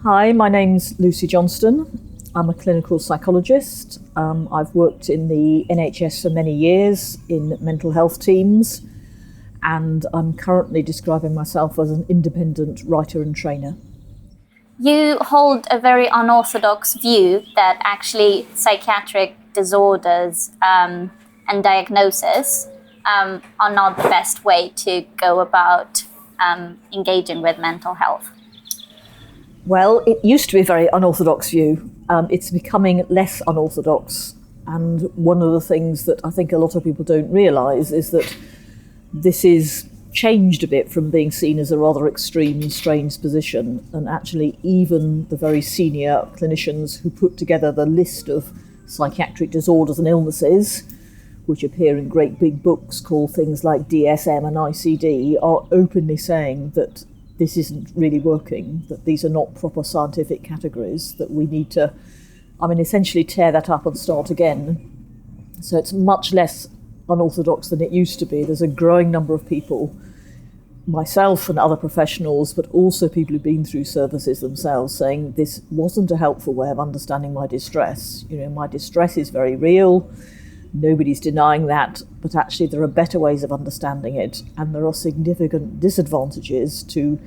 Hi, my name's Lucy Johnstone. I'm a clinical psychologist. I've worked in the NHS for many years in mental health teams, and I'm currently describing myself as an independent writer and trainer. You hold a very unorthodox view that actually psychiatric disorders and diagnoses are not the best way to go about engaging with mental health. Well, it used to be a very unorthodox view. It's becoming less unorthodox. And one of the things that I think a lot of people don't realise is that this is changed a bit from being seen as a rather extreme, strange position. And actually, even the very senior clinicians who put together the list of psychiatric disorders and illnesses, which appear in great big books called things like DSM and ICD, are openly saying that this isn't really working, that these are not proper scientific categories, that we need to, essentially tear that up and start again. So it's much less unorthodox than it used to be. There's a growing number of people, myself and other professionals, but also people who've been through services themselves, saying this wasn't a helpful way of understanding my distress. My distress is very real. Nobody's denying that, but actually there are better ways of understanding it, and there are significant disadvantages to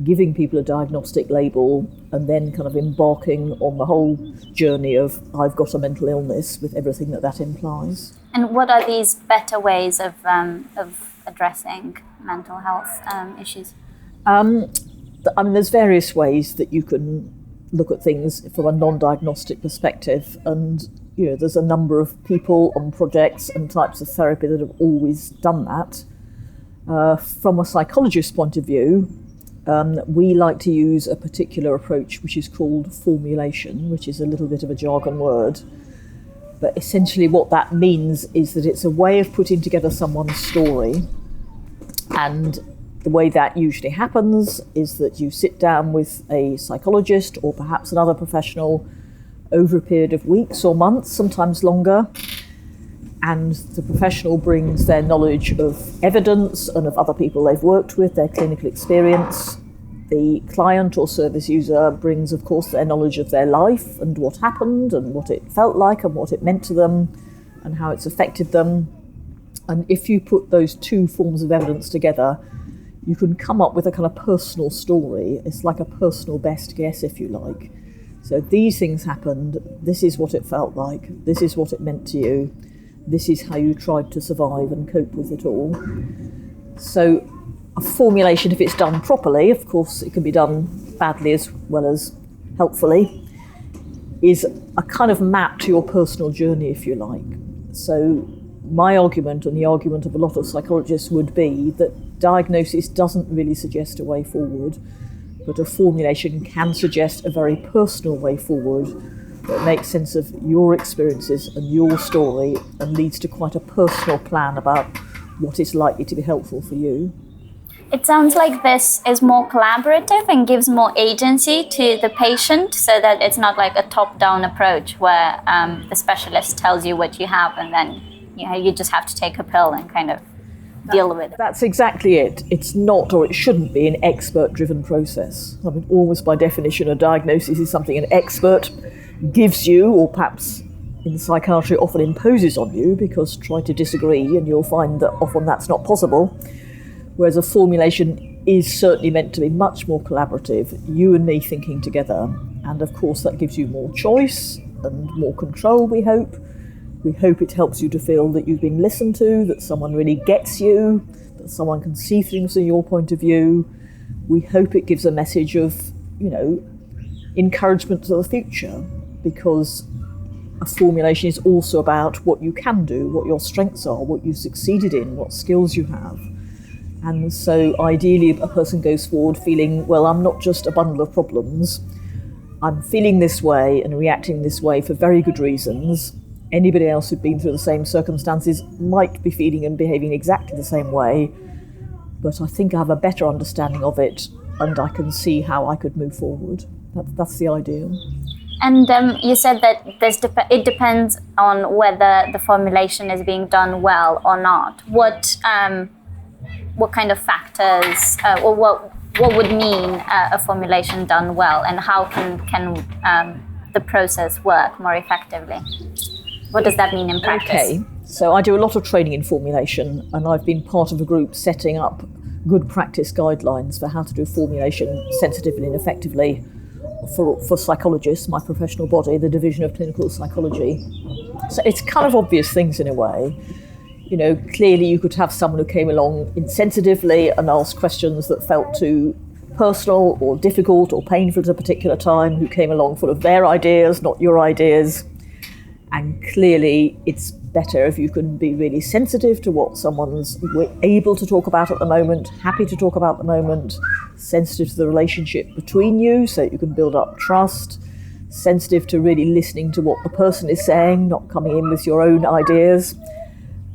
giving people a diagnostic label and then kind of embarking on the whole journey of I've got a mental illness with everything that implies. And what are these better ways of addressing mental health issues? There's various ways that you can look at things from a non-diagnostic perspective, and there's a number of people on projects and types of therapy that have always done that. From a psychologist's point of view, we like to use a particular approach which is called Formulation, which is a little bit of a jargon word. But essentially what that means is that it's a way of putting together someone's story. And the way that usually happens is that you sit down with a psychologist or perhaps another professional over a period of weeks or months, sometimes longer, and the professional brings their knowledge of evidence and of other people they've worked with, their clinical experience. The client or service user brings, of course, their knowledge of their life and what happened and what it felt like and what it meant to them and how it's affected them. And if you put those two forms of evidence together, you can come up with a kind of personal story. It's like a personal best guess, if you like. So these things happened, this is what it felt like, this is what it meant to you, this is how you tried to survive and cope with it all. So a formulation, if it's done properly, of course it can be done badly as well as helpfully, is a kind of map to your personal journey, if you like. So my argument and the argument of a lot of psychologists would be that diagnosis doesn't really suggest a way forward, but a formulation can suggest a very personal way forward that makes sense of your experiences and your story and leads to quite a personal plan about what is likely to be helpful for you. It sounds like this is more collaborative and gives more agency to the patient, so that it's not like a top-down approach where the specialist tells you what you have and then you just have to take a pill and kind of deal with it. That's exactly it. It's not, or it shouldn't be, an expert-driven process. Almost by definition, a diagnosis is something an expert gives you, or perhaps in psychiatry often imposes on you, because try to disagree and you'll find that often that's not possible. Whereas a formulation is certainly meant to be much more collaborative, you and me thinking together. And of course that gives you more choice and more control, we hope. We hope it helps you to feel that you've been listened to, that someone really gets you, that someone can see things from your point of view. We hope it gives a message of, encouragement to the future, because a formulation is also about what you can do, what your strengths are, what you've succeeded in, what skills you have. And so ideally a person goes forward feeling, well, I'm not just a bundle of problems. I'm feeling this way and reacting this way for very good reasons. Anybody else who'd been through the same circumstances might be feeling and behaving exactly the same way, but I think I have a better understanding of it and I can see how I could move forward. That's the ideal. And you said that it depends on whether the formulation is being done well or not. What kind of factors, or what would mean a formulation done well, and how can the process work more effectively? What does that mean in practice? Okay, so I do a lot of training in formulation, and I've been part of a group setting up good practice guidelines for how to do formulation sensitively and effectively for psychologists, my professional body, the Division of Clinical Psychology. So it's kind of obvious things in a way. Clearly you could have someone who came along insensitively and asked questions that felt too personal or difficult or painful at a particular time, who came along full of their ideas, not your ideas. And clearly it's better if you can be really sensitive to what someone's able to talk about at the moment, happy to talk about at the moment, sensitive to the relationship between you so that you can build up trust, sensitive to really listening to what the person is saying, not coming in with your own ideas.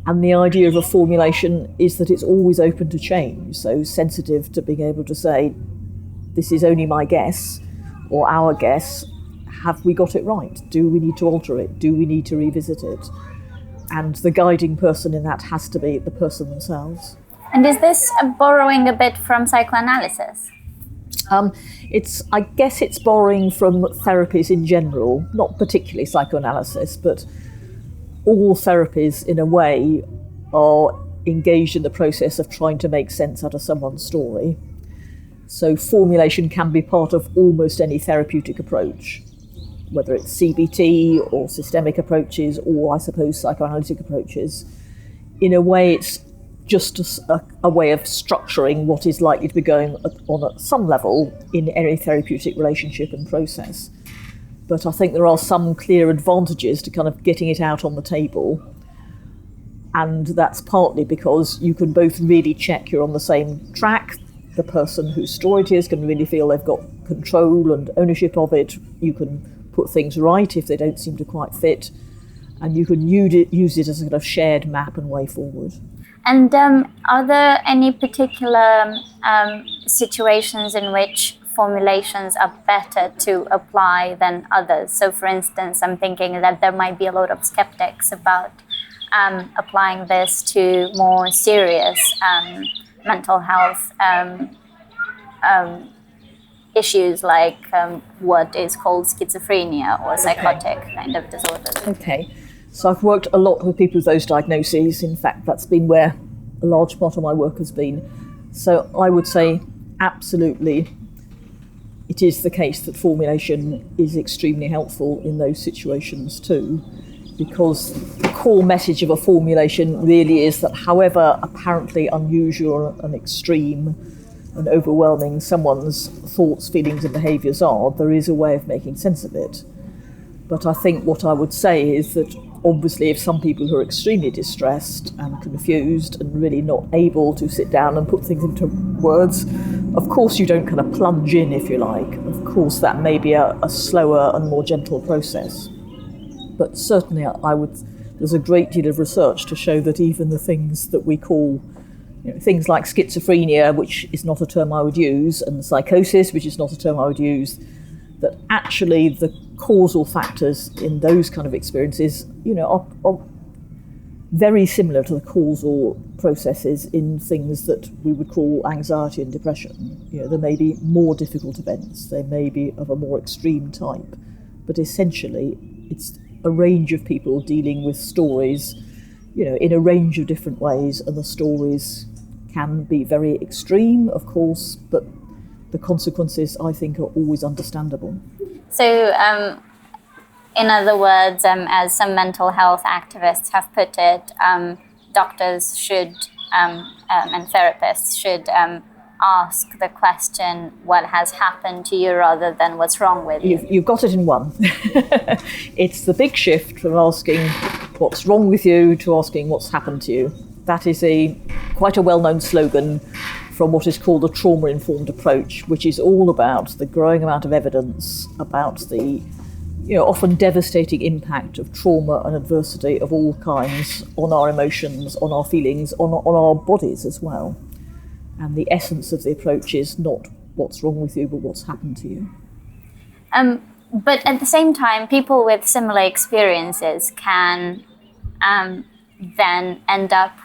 And the idea of a formulation is that it's always open to change, so sensitive to being able to say, this is only my guess or our guess. Have we got it right? Do we need to alter it? Do we need to revisit it? And the guiding person in that has to be the person themselves. And is this borrowing a bit from psychoanalysis? I guess it's borrowing from therapies in general, not particularly psychoanalysis, but all therapies in a way are engaged in the process of trying to make sense out of someone's story. So formulation can be part of almost any therapeutic approach, whether it's CBT or systemic approaches or, I suppose, psychoanalytic approaches. In a way, it's just a way of structuring what is likely to be going on at some level in any therapeutic relationship and process. But I think there are some clear advantages to kind of getting it out on the table. And that's partly because you can both really check you're on the same track. The person whose story it is can really feel they've got control and ownership of it. You can put things right if they don't seem to quite fit. And you can use it as a kind of shared map and way forward. And are there any particular situations in which formulations are better to apply than others? So for instance, I'm thinking that there might be a lot of skeptics about applying this to more serious mental health issues like what is called schizophrenia or psychotic kind of disorders. Okay, so I've worked a lot with people with those diagnoses. In fact, that's been where a large part of my work has been. So I would say absolutely it is the case that formulation is extremely helpful in those situations too, because the core message of a formulation really is that however apparently unusual and extreme and overwhelming someone's thoughts, feelings and behaviours are, there is a way of making sense of it. But I think what I would say is that obviously if some people who are extremely distressed and confused and really not able to sit down and put things into words, of course you don't kind of plunge in, if you like. Of course that may be a slower and more gentle process. But certainly there's a great deal of research to show that even the things that we call things like schizophrenia, which is not a term I would use, and psychosis, which is not a term I would use, that actually the causal factors in those kind of experiences, are very similar to the causal processes in things that we would call anxiety and depression. There may be more difficult events, they may be of a more extreme type, but essentially it's a range of people dealing with stories, in a range of different ways, and the stories can be very extreme, of course, but the consequences, I think, are always understandable. So, in other words, as some mental health activists have put it, doctors should and therapists should ask the question, what has happened to you, rather than what's wrong with you. You've got it in one. It's the big shift from asking what's wrong with you to asking what's happened to you. That is quite a well-known slogan from what is called a trauma-informed approach, which is all about the growing amount of evidence about the often devastating impact of trauma and adversity of all kinds on our emotions, on our feelings, on our bodies as well. And the essence of the approach is not what's wrong with you, but what's happened to you. But at the same time, people with similar experiences can then end up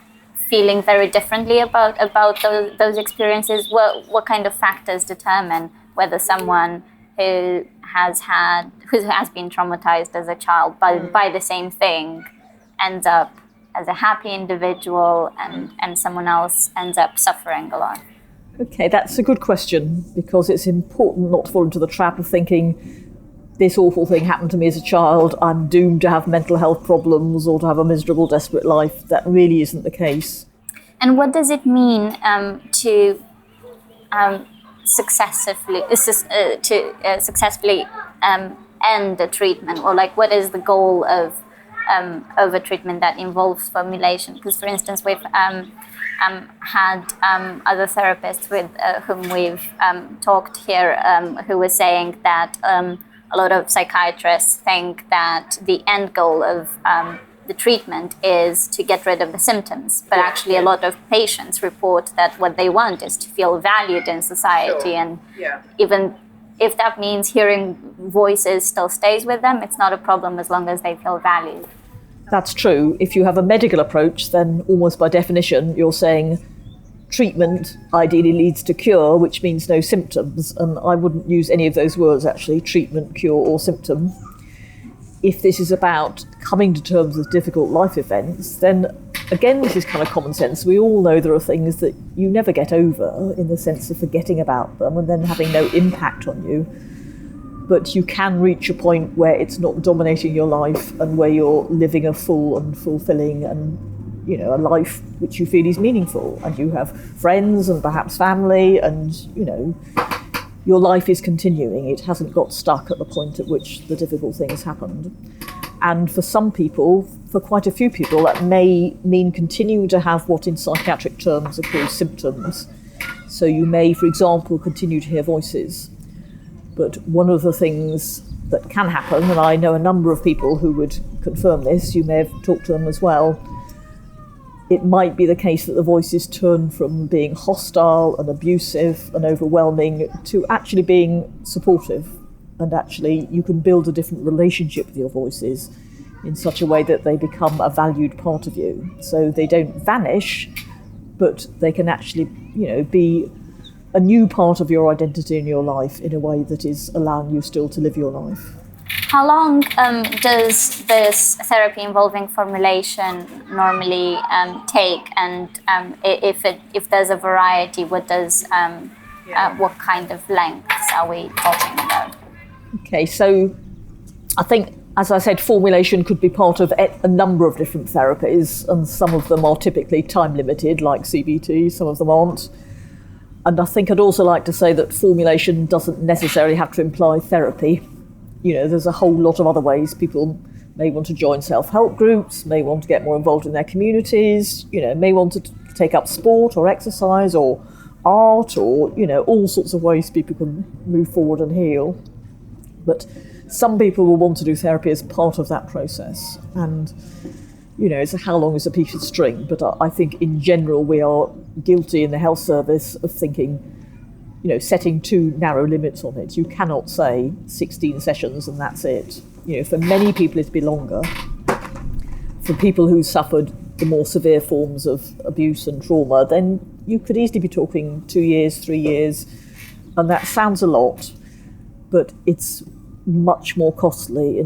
feeling very differently about those experiences? What kind of factors determine whether someone who has been traumatized as a child by the same thing ends up as a happy individual and someone else ends up suffering a lot? Okay, that's a good question, because it's important not to fall into the trap of thinking this awful thing happened to me as a child, I'm doomed to have mental health problems or to have a miserable, desperate life. That really isn't the case. And what does it mean to successfully end a treatment, or like what is the goal of a treatment that involves formulation? Because, for instance, we've had other therapists with whom we've talked here who were saying that a lot of psychiatrists think that the end goal of the treatment is to get rid of the symptoms, but actually a lot of patients report that what they want is to feel valued in society, and even if that means hearing voices still stays with them, it's not a problem as long as they feel valued. That's true. If you have a medical approach, then almost by definition you're saying treatment ideally leads to cure, which means no symptoms, and I wouldn't use any of those words actually, treatment, cure or symptom. If this is about coming to terms with difficult life events, then again this is kind of common sense. We all know there are things that you never get over, in the sense of forgetting about them and then having no impact on you, but you can reach a point where it's not dominating your life and where you're living a full and fulfilling and a life which you feel is meaningful, and you have friends and perhaps family, and your life is continuing. It hasn't got stuck at the point at which the difficult things happened. And for some people, for quite a few people, that may mean continuing to have what in psychiatric terms are called symptoms. So you may, for example, continue to hear voices. But one of the things that can happen, and I know a number of people who would confirm this, you may have talked to them as well, it might be the case that the voices turn from being hostile and abusive and overwhelming to actually being supportive. And actually you can build a different relationship with your voices in such a way that they become a valued part of you. So they don't vanish, but they can actually, be a new part of your identity in your life in a way that is allowing you still to live your life. How long does this therapy involving formulation normally take? And if there's a variety, what kind of lengths are we talking about? Okay, so I think, as I said, formulation could be part of a number of different therapies, and some of them are typically time limited, like CBT, some of them aren't. And I think I'd also like to say that formulation doesn't necessarily have to imply therapy. There's a whole lot of other ways. People may want to join self-help groups, may want to get more involved in their communities, may want to take up sport or exercise or art or, all sorts of ways people can move forward and heal. But some people will want to do therapy as part of that process. And, it's how long is a piece of string. But I think in general we are guilty in the health service of thinking, setting too narrow limits on it. You cannot say 16 sessions and that's it. For many people it'd be longer. For people who suffered the more severe forms of abuse and trauma, then you could easily be talking 2 years, 3 years, and that sounds a lot, but it's much more costly,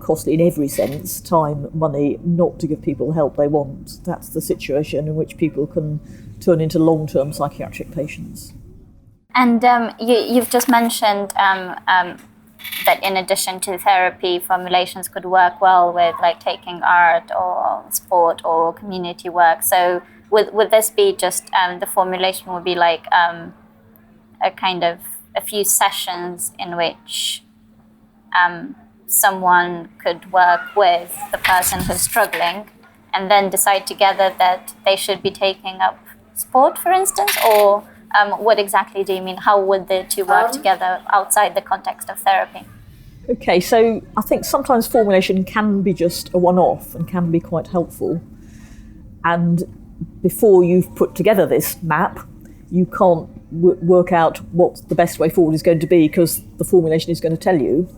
costly in every sense, time, money, not to give people the help they want. That's the situation in which people can turn into long-term psychiatric patients. And you've just mentioned that in addition to therapy, formulations could work well with like taking art or sport or community work. So would this be just the formulation would be like a kind of a few sessions in which someone could work with the person who's struggling and then decide together that they should be taking up sport, for instance, or what exactly do you mean? How would the two work together outside the context of therapy? Okay, so I think sometimes formulation can be just a one-off and can be quite helpful. And before you've put together this map, you can't work out what the best way forward is going to be because the formulation is going to tell you.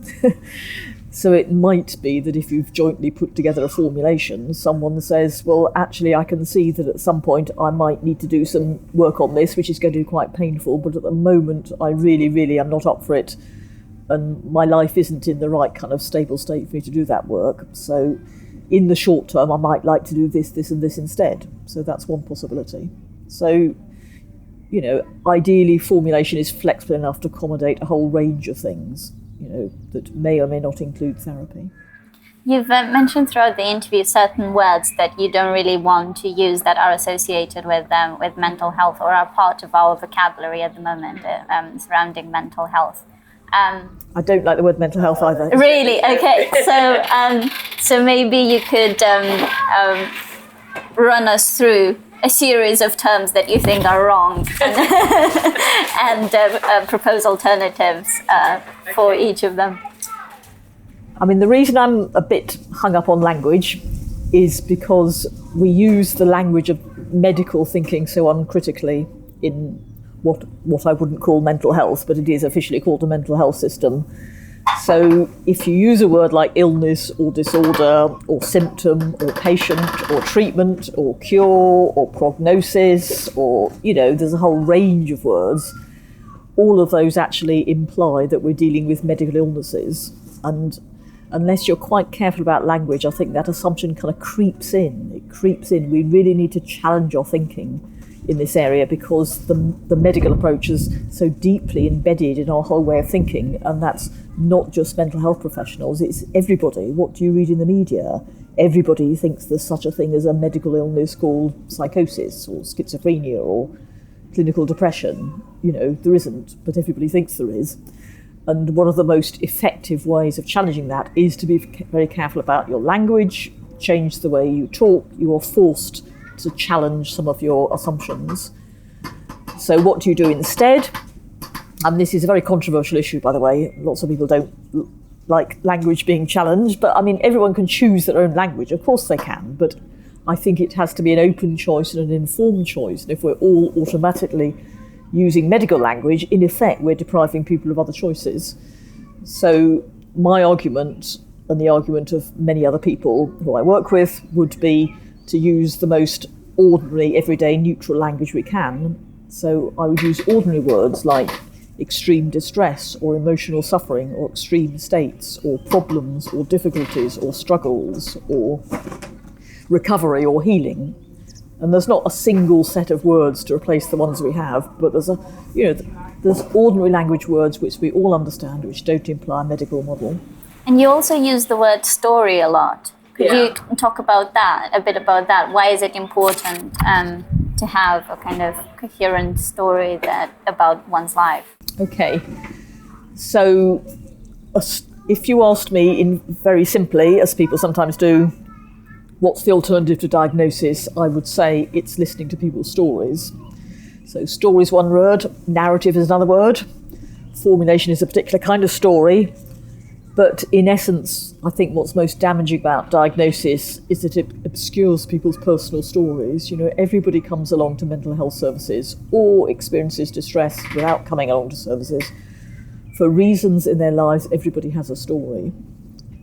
So it might be that if you've jointly put together a formulation, someone says, well, actually, I can see that at some point I might need to do some work on this, which is going to be quite painful, but at the moment I really, really am not up for it, and my life isn't in the right kind of stable state for me to do that work. So in the short term, I might like to do this, this and this instead. So that's one possibility. So, you know, ideally formulation is flexible enough to accommodate a whole range of things, you know, that may or may not include therapy. You've mentioned throughout the interview certain words that you don't really want to use that are associated with mental health or are part of our vocabulary at the moment surrounding mental health. I don't like the word mental health either. Really? Okay. So maybe you could run us through a series of terms that you think are wrong and propose alternatives for each of them. I mean, the reason I'm a bit hung up on language is because we use the language of medical thinking so uncritically in what I wouldn't call mental health, but it is officially called a mental health system. So if you use a word like illness or disorder or symptom or patient or treatment or cure or prognosis or, you know, there's a whole range of words, all of those actually imply that we're dealing with medical illnesses. And unless you're quite careful about language, I think that assumption kind of creeps in. It creeps in. We really need to challenge our thinking in this area because the medical approach is so deeply embedded in our whole way of thinking, and that's not just mental health professionals, it's everybody. What do you read in the media? Everybody thinks there's such a thing as a medical illness called psychosis or schizophrenia or clinical depression. You know, there isn't, but everybody thinks there is. And one of the most effective ways of challenging that is to be very careful about your language, change the way you talk. You are forced to challenge some of your assumptions. So what do you do instead? And this is a very controversial issue, by the way. Lots of people don't like language being challenged, but I mean, everyone can choose their own language. Of course they can, but I think it has to be an open choice and an informed choice. And if we're all automatically using medical language, in effect, we're depriving people of other choices. So my argument, and the argument of many other people who I work with, would be to use the most ordinary, everyday, neutral language we can. So I would use ordinary words like extreme distress or emotional suffering or extreme states or problems or difficulties or struggles or recovery or healing. And there's not a single set of words to replace the ones we have, but there's there's ordinary language words which we all understand, which don't imply a medical model. And you also use the word story a lot. Could you talk about that, a bit about that? Why is it important to have a kind of coherent story about one's life? Okay, so if you asked me in very simply, as people sometimes do, what's the alternative to diagnosis, I would say it's listening to people's stories. So story is one word, narrative is another word, formulation is a particular kind of story. But in essence, I think what's most damaging about diagnosis is that it obscures people's personal stories. You know, everybody comes along to mental health services or experiences distress without coming along to services. For reasons in their lives, everybody has a story.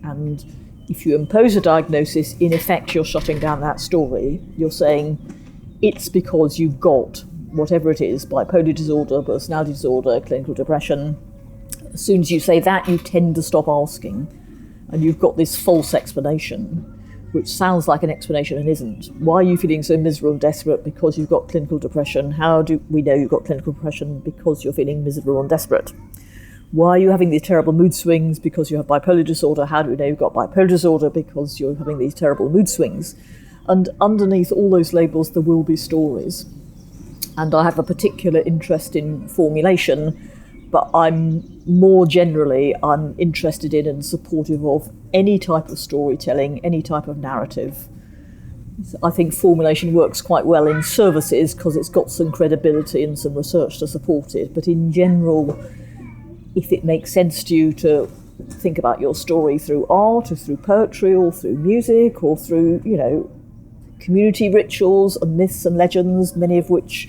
And if you impose a diagnosis, in effect, you're shutting down that story. You're saying it's because you've got whatever it is, bipolar disorder, personality disorder, clinical depression. As soon as you say that, you tend to stop asking. And you've got this false explanation, which sounds like an explanation and isn't. Why are you feeling so miserable and desperate? Because you've got clinical depression. How do we know you've got clinical depression? Because you're feeling miserable and desperate. Why are you having these terrible mood swings? Because you have bipolar disorder. How do we know you've got bipolar disorder? Because you're having these terrible mood swings. And underneath all those labels, there will be stories. And I have a particular interest in formulation, but I'm interested in and supportive of any type of storytelling, any type of narrative. I think formulation works quite well in services because it's got some credibility and some research to support it. But in general, if it makes sense to you to think about your story through art or through poetry or through music or through, you know, community rituals and myths and legends, many of which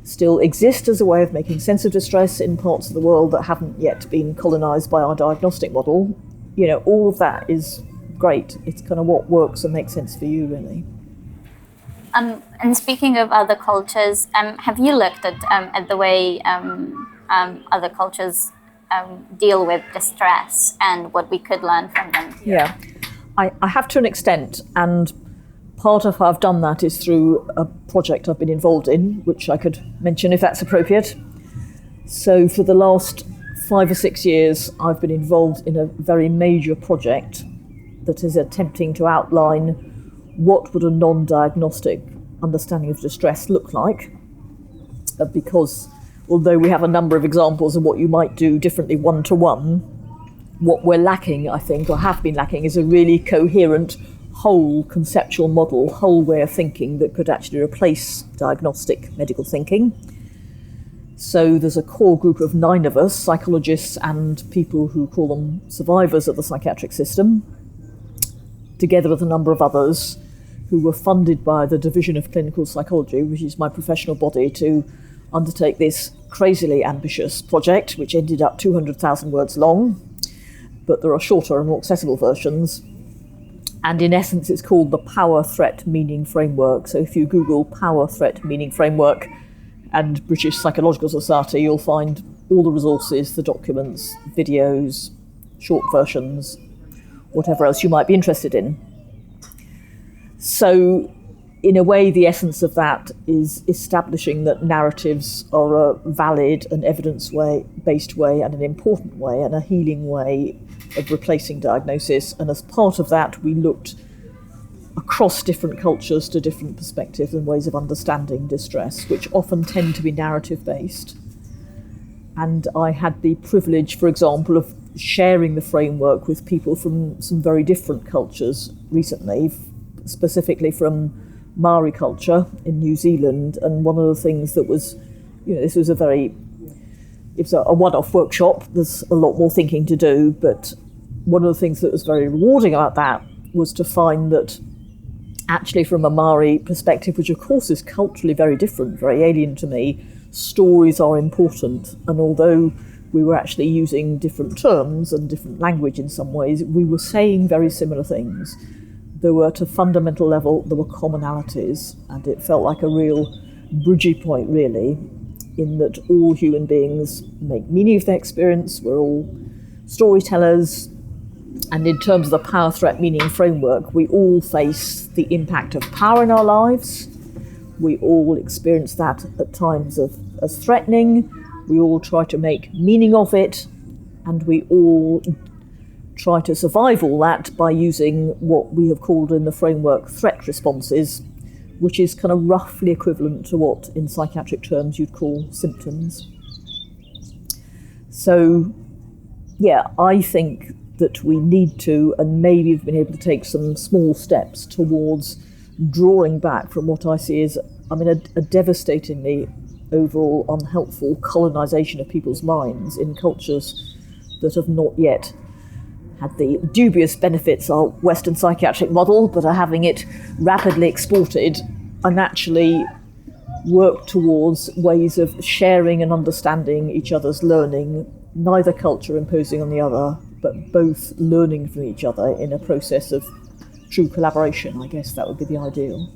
still exist as a way of making sense of distress in parts of the world that haven't yet been colonised by our diagnostic model, all of that is great. It's kind of what works and makes sense for you, really. And speaking of other cultures, have you looked at the way other cultures deal with distress and what we could learn from them? Yeah, I have to an extent, and part of how I've done that is through a project I've been involved in, which I could mention if that's appropriate. So for the last 5 or 6 years, I've been involved in a very major project that is attempting to outline what would a non-diagnostic understanding of distress look like. Because although we have a number of examples of what you might do differently one-to-one, what we're lacking, I think, or have been lacking, is a really coherent whole conceptual model, whole way of thinking that could actually replace diagnostic medical thinking. So there's a core group of 9 of us, psychologists and people who call them survivors of the psychiatric system, together with a number of others who were funded by the Division of Clinical Psychology, which is my professional body, to undertake this crazily ambitious project, which ended up 200,000 words long, but there are shorter and more accessible versions. And in essence, it's called the Power Threat Meaning Framework. So if you Google Power Threat Meaning Framework and British Psychological Society, you'll find all the resources, the documents, videos, short versions, whatever else you might be interested in. So in a way, the essence of that is establishing that narratives are a valid and evidence-based way and an important way and a healing way of replacing diagnosis. And as part of that, we looked across different cultures to different perspectives and ways of understanding distress, which often tend to be narrative-based. And I had the privilege, for example, of sharing the framework with people from some very different cultures recently, specifically from Maori culture in New Zealand. And one of the things that was, this was a one-off workshop. There's a lot more thinking to do, but one of the things that was very rewarding about that was to find that actually from a Maori perspective, which of course is culturally very different, very alien to me, stories are important. And although we were actually using different terms and different language in some ways, we were saying very similar things. There were, at a fundamental level, there were commonalities, and it felt like a real bridging point, really, in that all human beings make meaning of their experience. We're all storytellers. And in terms of the power threat meaning framework, we all face the impact of power in our lives. We all experience that at times as threatening. We all try to make meaning of it, and we all try to survive all that by using what we have called in the framework threat responses, which is kind of roughly equivalent to what in psychiatric terms you'd call symptoms. So, yeah, I think that we need to, and maybe have been able to take some small steps towards drawing back from what I see as, a devastatingly overall unhelpful colonisation of people's minds in cultures that have not yet had the dubious benefits of Western psychiatric model, but are having it rapidly exported, and actually work towards ways of sharing and understanding each other's learning, neither culture imposing on the other, but both learning from each other in a process of true collaboration. I guess that would be the ideal.